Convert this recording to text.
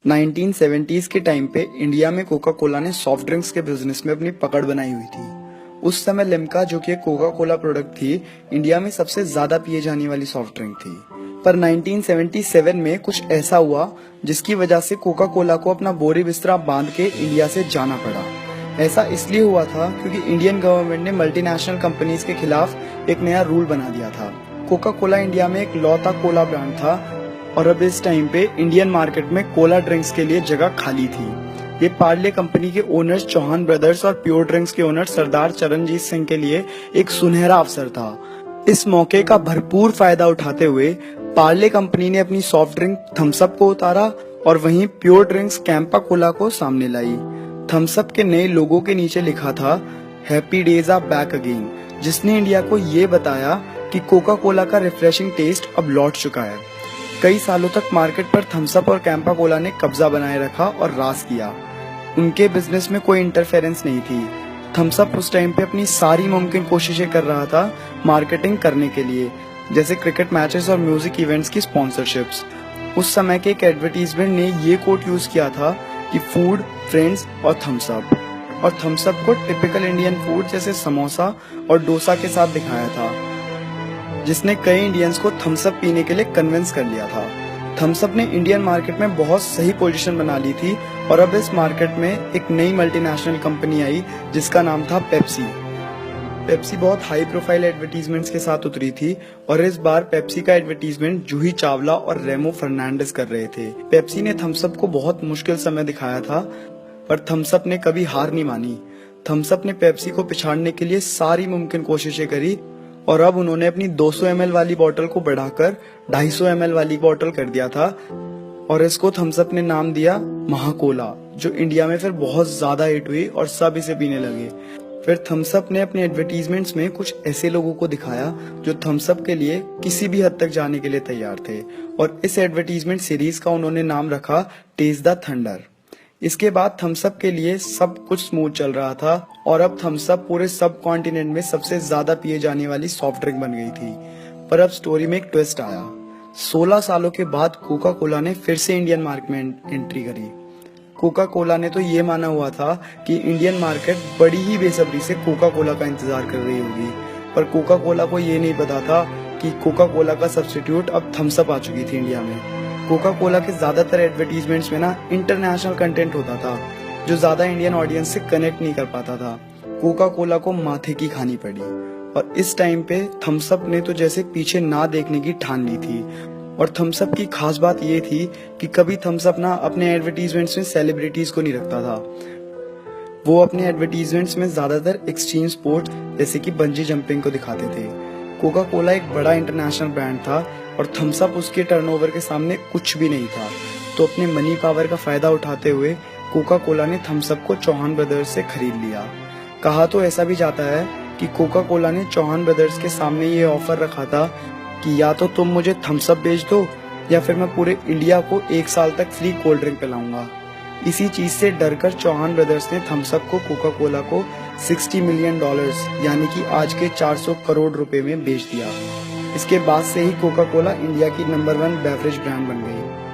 1970s के time पे India में कोका कोला ने सॉफ्ट ड्रिंक्स के बिजनेस में अपनी पकड़ बनाई हुई थी। उस समय लिम्का, जो कि कोका कोला प्रोडक्ट थी, इंडिया में सबसे ज्यादा पिए जाने वाली सॉफ्ट ड्रिंक थी। पर 1977 में कुछ ऐसा हुआ जिसकी वजह से कोका कोला को अपना बोरी बिस्तरा बांध के इंडिया से जाना पड़ा। ऐसा इसलिए हुआ था क्योंकि इंडियन गवर्नमेंट ने मल्टीनेशनल कंपनीज के खिलाफ एक नया रूल बना दिया था। कोका कोला इंडिया में एक लौता कोला ब्रांड था और अब इस टाइम पे इंडियन मार्केट में कोला ड्रिंक्स के लिए जगह खाली थी। ये पार्ले कंपनी के ओनर्स चौहान ब्रदर्स और प्योर ड्रिंक्स के ओनर सरदार चरणजीत सिंह के लिए एक सुनहरा अवसर था। इस मौके का भरपूर फायदा उठाते हुए पार्ले कंपनी ने अपनी सॉफ्ट ड्रिंक थम्स अप को उतारा और वहीं प्योर ड्रिंक्स कैंपा कोला को सामने लाई। थम्स अप के नए लोगों के नीचे लिखा था happy days are back again, जिसने इंडिया को ये बताया कि कोका कोला का रिफ्रेशिंग टेस्ट अब लौट चुका है। कई सालों तक मार्केट पर थम्स अप और कैंपा कोला ने कब्जा बनाए रखा और राज किया। उनके बिजनेस में कोई इंटरफेरेंस नहीं थी। थम्स अप उस टाइम पे अपनी सारी मुमकिन कोशिशें कर रहा था मार्केटिंग करने के लिए, जैसे क्रिकेट मैचेस और म्यूजिक इवेंट्स की स्पॉन्सरशिप्स। उस समय के एक एडवर्टीजमेंट ने ये कोट यूज किया था कि फूड, फ्रेंड्स और थम्स अप, और थम्स अप को टिपिकल इंडियन फूड जैसे समोसा और डोसा के साथ दिखाया था, जिसने कई इंडियंस को थम्स अप पीने के लिए कन्विंस कर लिया था। थम्स अप ने इंडियन मार्केट में बहुत सही पोजीशन बना ली थी और अब इस मार्केट में एक नई मल्टीनेशनल कंपनी आई जिसका नाम था पेप्सी। पेप्सी बहुत हाई प्रोफाइल एडवर्टीजमेंट्स के साथ उतरी थी और इस बार पेप्सी का एडवर्टीजमेंट जूही चावला और रेमो फर्नांडिस कर रहे थे। पेप्सी ने थम्स अप को बहुत मुश्किल समय दिखाया था, पर थम्स अप ने कभी हार नहीं मानी। थम्स अप ने पेप्सी को पिछाड़ने के लिए सारी मुमकिन कोशिशें करी और अब उन्होंने अपनी 200 ml वाली बोतल को बढ़ाकर 250 ml वाली बोतल कर दिया था और इसको थम्स अप ने नाम दिया महाकोला, जो इंडिया में फिर बहुत ज्यादा हिट हुई और सब इसे पीने लगे। फिर थम्स अप ने अपने एडवर्टीजमेंट्स में कुछ ऐसे लोगों को दिखाया जो थम्स अप के लिए किसी भी हद तक जाने के लिए तैयार थे और इस एडवर्टीजमेंट सीरीज का उन्होंने नाम रखा टेस्ट द थंडर। इसके बाद थम्स अप के लिए सब कुछ स्मूथ चल रहा था और अब थम्स अप पूरे सब कॉन्टिनेंट में सबसे ज्यादा पिए जाने वाली सॉफ्ट ड्रिंक बन गई थी। पर अब स्टोरी में एक ट्विस्ट आया। 16 सालों के बाद कोका कोला ने फिर से इंडियन मार्केट में एंट्री करी। कोका कोला ने तो ये माना हुआ था कि इंडियन मार्केट बड़ी ही बेसब्री से कोका कोला का इंतजार कर रही होगी, पर कोका कोला को ये नहीं पता था कि कोका कोला का सब्स्टिट्यूट अब थम्स अप आ चुकी थी इंडिया में। कोका कोला के ज्यादातर एडवर्टीजमेंट्स में ना इंटरनेशनल कंटेंट होता था जो ज्यादा इंडियन ऑडियंस से कनेक्ट नहीं कर पाता था। कोका कोला को माथे की खानी पड़ी और इस टाइम पे थम्स अप ने तो जैसे पीछे ना देखने की ठान ली थी। और थम्स अप की खास बात ये थी कि कभी थम्स अप ना अपने एडवर्टीजमेंट्स में सेलिब्रिटीज को नहीं रखता था। वो अपने एडवर्टीजमेंट्स में ज्यादातर एक्सट्रीम स्पोर्ट्स जैसे कि बंजी जंपिंग को दिखाते थे। कोका कोला एक बड़ा इंटरनेशनल ब्रांड था और थम्स अप उसके टर्नओवर के सामने कुछ भी नहीं था। तो अपने मनी पावर का फायदा उठाते हुए कोका कोला ने थम्स अप को चौहान ब्रदर्स से खरीद लिया। कहा तो ऐसा भी जाता है कि कोका कोला ने चौहान ब्रदर्स के सामने ये ऑफर रखा था कि या तो तुम मुझे थम्स अप बेच दो या फिर मैं पूरे इंडिया को 1 साल तक फ्री कोल्ड ड्रिंक पिलाऊंगा। इसी चीज से डरकर चौहान ब्रदर्स ने थम्स अप को कोका कोला को $60 मिलियन यानी कि आज के 400 करोड़ रुपए में बेच दिया। इसके बाद से ही कोका कोला इंडिया की नंबर 1 बेवरेज ब्रांड बन गई।